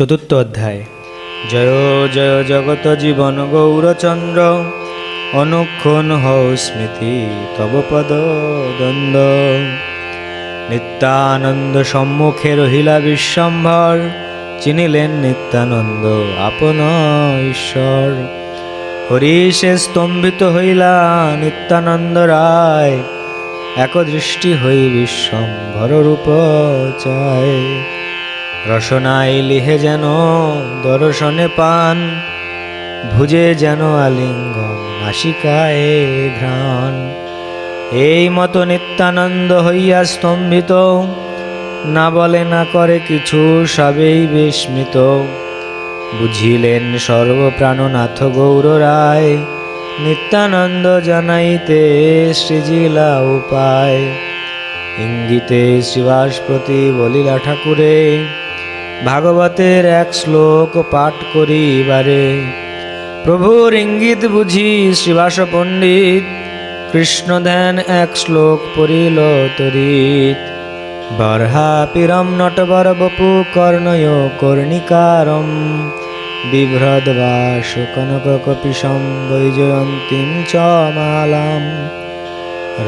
চতুর্থ অধ্যায়। জয় জয় জগত জীবন গৌরচন্দ্র, অনুক্ষণ হও স্মৃতি তব পদ দ্বন্দ্ব। নিত্যানন্দ সম্মুখে রহিলা বিশ্বম্ভর, চিনিলেন নিত্যানন্দ আপন ঈশ্বর। হরিষে স্তম্ভিত হইলা নিত্যানন্দ রায়, এক দৃষ্টি হই বিশ্বম্ভর রূপ চায়। রসনায় লিহে যেন দর্শনে পান, ভুজে যেন আলিঙ্গন নাসিকায় ঘ্রাণ। এই মতো নিত্যানন্দ হইয়া স্তম্ভিত, না বলে না করে কিছু সবেই বিস্মিত। বুঝিলেন সর্বপ্রাণনাথ গৌর রায়, নিত্যানন্দ জানাইতে সৃজিলা উপায়। ইঙ্গিতে শ্রীবাসপতি বলিলা ঠাকুরে, ভাগবতের এক শ্লোক পাঠ করিবারে। প্রভুর ইঙ্গিত বুঝি শ্রীবাস পণ্ডিত, কৃষ্ণ ধ্যান এক শ্লোক পড়িল তরিত। বর্হাপিরম নটবর বপু কর্ণয় কর্ণিকারম, বিভ্রদ্বাস কনক কপিশম বৈজয়ন্তীম চ মালাম।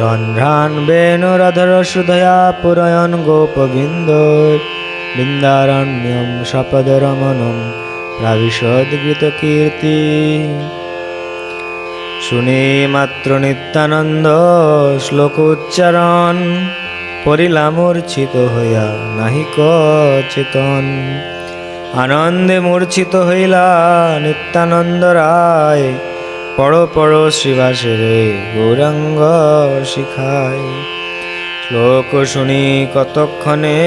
রন্ধ্রান বেণুরধর সুধয়া পুরয়ন গোপবৃন্দ, বৃন্দারণ্যম সপদ রমণম প্রাবিশদ্গীত কীর্তি। শুনে মাত্র নিত্যানন্দ শ্লোক উচ্চারণ, পড়িলা মূর্ছিত হইয়া নাহিক চেতন। আনন্দে মূর্ছিত হইলা নিত্যানন্দ রায়, পড়ো পড়ো শ্রীবাসেরে গৌরাঙ্গ শিখায়। শ্লোক শুনি কতক্ষণে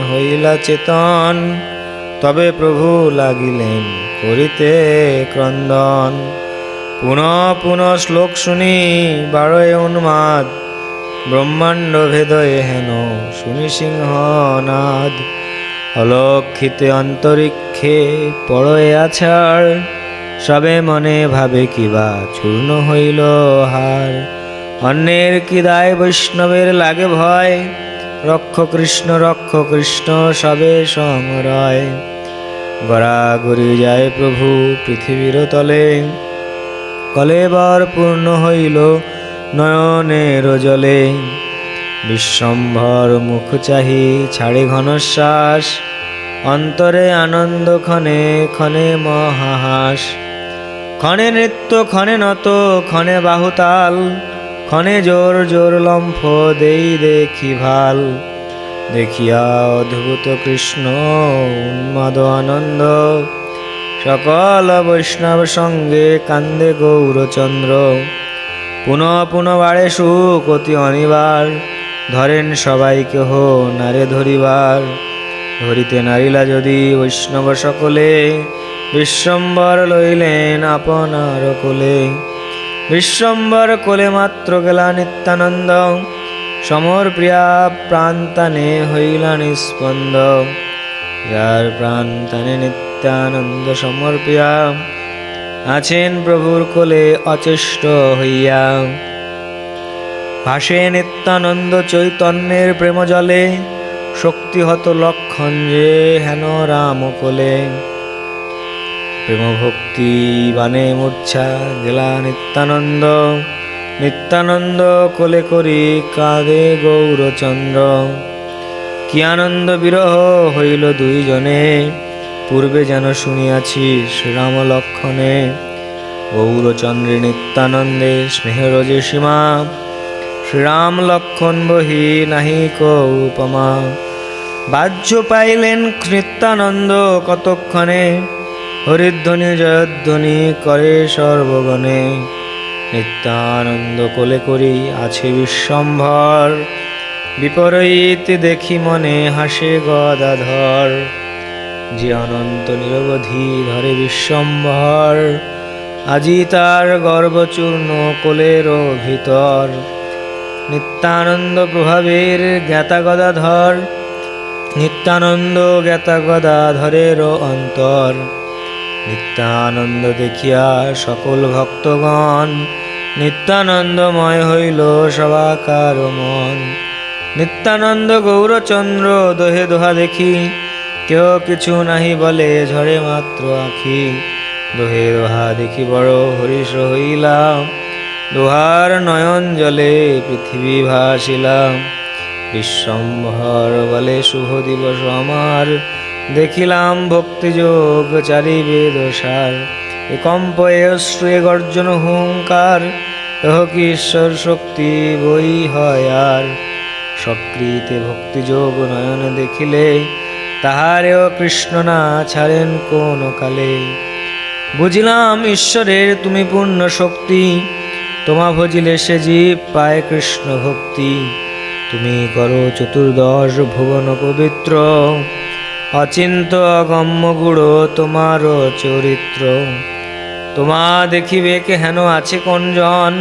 হইলা চেতন, তবে প্রভু লাগিলেন করিতে ক্রন্দন। পুনঃ পুনঃ শ্লোক শুনি বারোয় উন্মাদ, ব্রহ্মাণ্ড ভেদয়ে হেন শুনি সিংহনাদ। অলক্ষিতে অন্তরিক্ষে পড়য়ে আছাড়, সবে মনে ভাবে কিবা চূর্ণ হইল হার। অন্যের কি দায় বৈষ্ণবের লাগে ভয়, রক্ষ কৃষ্ণ সবে সংরয়। গড়াগড়ি যায় প্রভু পৃথিবীর তলে, কলেবর পূর্ণ হইল নয়নের জলে। বিশ্বম্ভর মুখ চাহি ছাড়ে ঘনশ্বাস, অন্তরে আনন্দ ক্ষণে ক্ষণে মহাহাস। ক্ষণে নৃত্য ক্ষণে নত ক্ষণে বাহুতাল, ক্ষণে জোর জোর লম্ফ দেই দেখি ভাল। দেখিয়া অদ্ভুত কৃষ্ণ উন্মাদ আনন্দ, সকল বৈষ্ণব সঙ্গে কান্দে গৌরচন্দ্র। পুনঃ পুনঃ বাড়ে সুখ অতি অনিবার, ধরেন সবাই কেহ নারে ধরিবার। ধরিতে নারিলা যদি বৈষ্ণব সকলে, বিশ্বম্বর লইলেন আপনার কোলে। বিশ্বম্বর কোলে মাত্র গেলা নিত্যানন্দ, সমর প্রিয়া প্রাণতানে হইলা নিস্পন্দ। যার প্রাণতানে নিত্যানন্দ সমর্পিয়া, আছেন প্রভুর কোলে অচেষ্ট হইয়া। ভাসে নিত্যানন্দ চৈতন্যের প্রেম জলে, শক্তিহত লক্ষণ যে হেন রাম কোলে। প্রেম ভক্তি বানে মূর্ছা গেলা নিত্যানন্দ, নিত্যানন্দ কোলে করি কাঁদে গৌরচন্দ্র। কি আনন্দ বিরহ হইল দুইজনে, পূর্বে যেন শুনিয়াছি শ্রীরাম লক্ষণে। গৌরচন্দ্রে নিত্যানন্দে স্নেহের যে সীমা, শ্রীরাম লক্ষণ বহি নাহিক উপমা। বাহ্য পাইলেন নিত্যানন্দ কতক্ষণে, হরিধ্বনি জয়ধ্বনি করে সর্বগণে। নিত্যানন্দ কোলে করি আছে বিশ্বম্ভর, বিপরীত দেখি মনে হাসে গদাধর। যে অনন্ত নিরবধি ধরে বিশ্বম্ভর, আজি তার গর্বচূর্ণ কোলের ভিতর। নিত্যানন্দ প্রভাবের জ্ঞাতা গদাধর, নিত্যানন্দ জ্ঞাতা গদাধরের অন্তর। নিত্যানন্দ দেখিয়া সকল ভক্তগণ, নিত্যানন্দময় হইল সবাকার মন। নিত্যানন্দ গৌরচন্দ্র দোহে দোহা দেখি, কেউ কিছু নাহি বলে ঝরে মাত্র আখি। দোহে দোহা দেখি বড় হরিষ হইলাম, দোহার নয়ন জলে পৃথিবী ভাসিলাম। বিশ্বম্ভর বলে শুভ দিবস আমার, দেখিলাম ভক্তিযোগ চারি বেদসার। এ কম্প এ অশ্রু এ গর্জন হুঙ্কার, এহ কি ঈশ্বর শক্তি বই হয় আর। সকৃতে ভক্তিযোগ নয়নে দেখিলে, তাহারেও কৃষ্ণ না ছাড়েন কোন কালে। বুঝিলাম ঈশ্বরের তুমি পূর্ণ শক্তি, তোমা ভজিলে সে জীব পায় কৃষ্ণ ভক্তি। তুমি করো চতুর্দশ ভুবন পবিত্র, অচিন্ত অগম্য গুড় তোমার চরিত্র। তোমা দেখিবে কে হেন আছে কোন জন,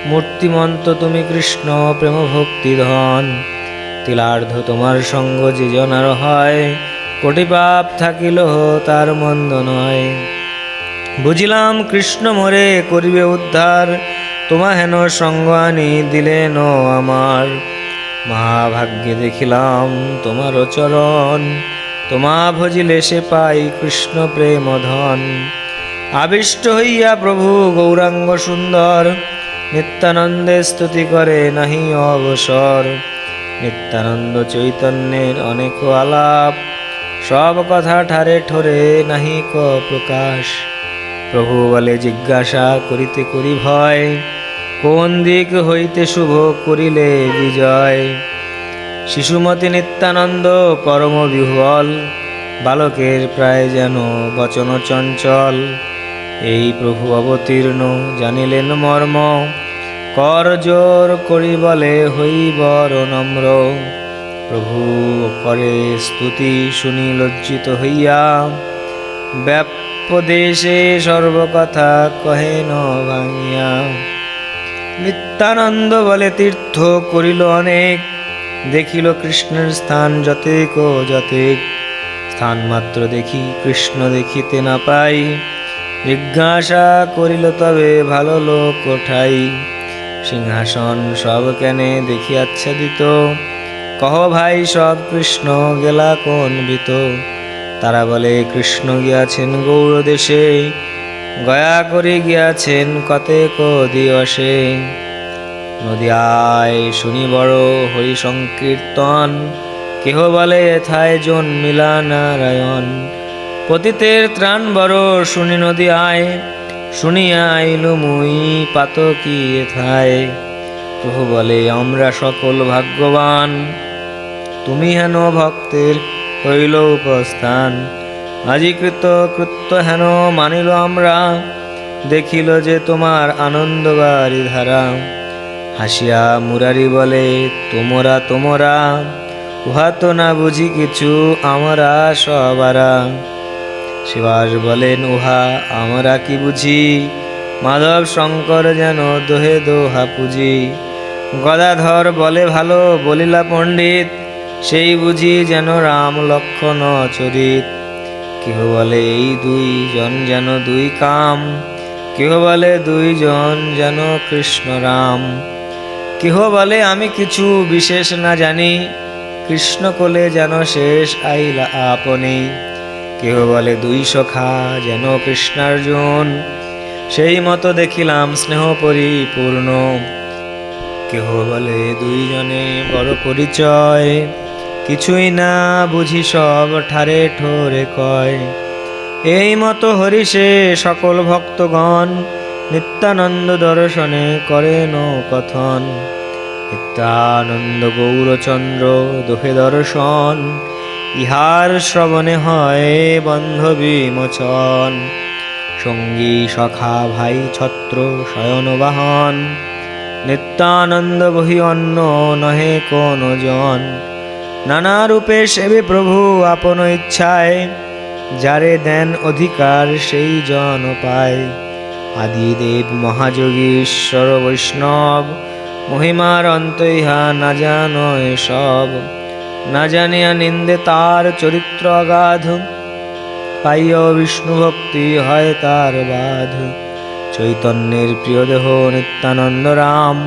মূর্তিমন্ত তুমি কৃষ্ণ প্রেম ভক্তি ধন। তিলার্ধ তোমার সঙ্গ যে জনার হয়, কোটি পাপ থাকিল তার মন্দ নয়। বুঝিলাম কৃষ্ণ মোরে করিবে উদ্ধার, তোমা হেন সঙ্গ আনি দিলেন আমার। মহাভাগ্যে দেখিলাম তোমার চরণ, তোমা ভজিলে সে পাই কৃষ্ণ প্রেম ধন। আবিষ্ট হইয়া প্রভু গৌরাঙ্গ সুন্দর, নিত্যানন্দে স্তুতি করে নাহি অবসর। নিত্যানন্দ চৈতন্যের অনেক আলাপ, সব কথা ঠারে ঠোরে নাহি ক প্রকাশ। প্রভু বলে জিজ্ঞাসা করিতে করি ভয়, কোন দিক হইতে শুভ করিলে বিজয়। শিশুমতি নিত্যানন্দ পরম বিহ্বল, বালকের প্রায় যেন বচন চঞ্চল। এই প্রভু অবতীর্ণ জানিলেন মর্ম, কর জোর করি বলে হই বড় নম্র। প্রভু করে স্তুতি শুনি লজ্জিত হইয়া, ব্যাপদেশে সর্বকথা কহেন ভাঙিয়া। নিত্যানন্দ বলে তীর্থ করিল অনেক, দেখিল কৃষ্ণের স্থান যতেক যতেক। স্থান মাত্র দেখি কৃষ্ণ দেখিতে না পাই, জিজ্ঞাসা করিল তবে ভালো লোক ঠাই। সিংহাসন সব কেনে দেখি আচ্ছাদিত, কহ ভাই সব কৃষ্ণ গেলা কোন বিত। তারা বলে কৃষ্ণ গিয়াছেন গৌর দেশে, গয়া করি গিয়াছেন কতেক দিবসে। নদিয়ায় শুনি বড় হরি সংকীর্তন, কেহ বলে এথায় জন্মিলা নারায়ণ। পতিতের ত্রাণ বড় শুনি নদিয়ায়, শুনিয়া আইলু মুই পাতকি এথায়। প্রভু বলে আমরা সকল ভাগ্যবান, তুমি হেন ভক্তের হইল উপস্থান। আজি কৃত্য হেন মানিল আমরা, দেখিল যে তোমার আনন্দ বারি ধারা। হাসিয়া মুরারি বলে তোমরা তোমরা, উহা তো না বুঝি কিছু আমরা সবারা। শিবাস বলেন উহা আমরা কি বুঝি, মাধব শঙ্কর যেন দোহে দোহা পুজি। গদাধর বলে ভালো বলিলা পণ্ডিত, সেই বুঝি যেন রাম লক্ষণ চরিত। কেহ বলে এই দুইজন যেন দুই কাম, কেহ বলে দুইজন যেন কৃষ্ণ রাম। কেহ বলে আমি কিছু বিশেষ না জানি, কৃষ্ণ কোলে যেন শেষ আইলা আপনি। কেহ বলে দুই সখা যেন কৃষ্ণার্জুন, সেই মতো দেখিলাম স্নেহ পরিপূর্ণ। কেহ বলে দুইজনে বড় পরিচয়, কিছুই না বুঝি সব ঠারে ঠোরে কয়। এই মতো হরিষে সকল ভক্তগণ, নিত্যানন্দ দর্শনে করেন কথন। নিত্যানন্দ গৌরচন্দ্র দোহে দর্শন, ইহার শ্রবণে হয় বন্ধ বিমোচন। সঙ্গী সখা ভাই ছত্র শয়ন বাহন, নিত্যানন্দ বহি অন্য নহে কোন জন। নানা রূপে সেবে প্রভু আপন ইচ্ছায়, যারে দেন অধিকার সেই জন পায়। আদিদেব মহাযোগী ঈশ্বর বৈষ্ণব, মহিমার অন্ত ইহা না জানয় সব। না জানিয়া নিন্দে তার চরিত্র অগাধ, পাইয়া বিষ্ণু ভক্তি হয় তার বাধ। চৈতন্যের প্রিয় দেহ নিত্যানন্দ রাম,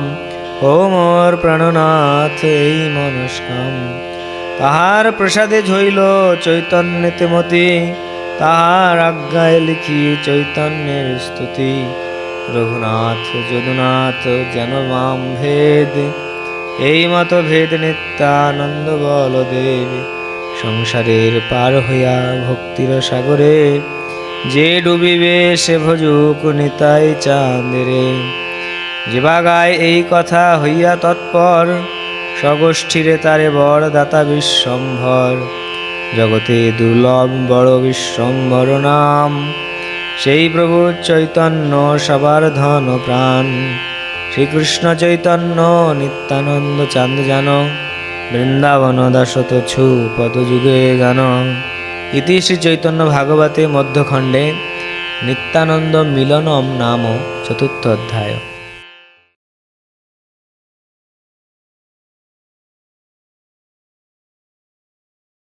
ও মোর প্রাণনাথ এই মনস্কাম। তাহার প্রসাদে ঝইল চৈতন্যতে মতি, তাহার আজ্ঞায় লিখি চৈতন্যের স্তুতি। রঘুনাথ যদুনাথ যেন মাম ভেদ, এই মত ভেদ নিত্যানন্দ বলদেব। সংসারের পার হইয়া ভক্তির সাগরে, যে ডুবিবে সে ভজুক নিতাই চাঁদেরে। যে বাগায় এই কথা হইয়া তৎপর, স্বগোষ্ঠীরে তারে বর দাতা বিশ্বম্ভর। জগতে দুর্লভ বড় বিশ্বম্ভর নাম, সেই প্রভু চৈতন্য সবার ধন প্রাণ। শ্রীকৃষ্ণ চৈতন্য নিত্যানন্দ চাঁদ জান, বৃন্দাবন দাসত ছু পদ যুগে গান। ইতি শ্রী চৈতন্য ভাগবতে মধ্যখণ্ডে নিত্যানন্দ মিলনম নাম চতুর্থ অধ্যায়।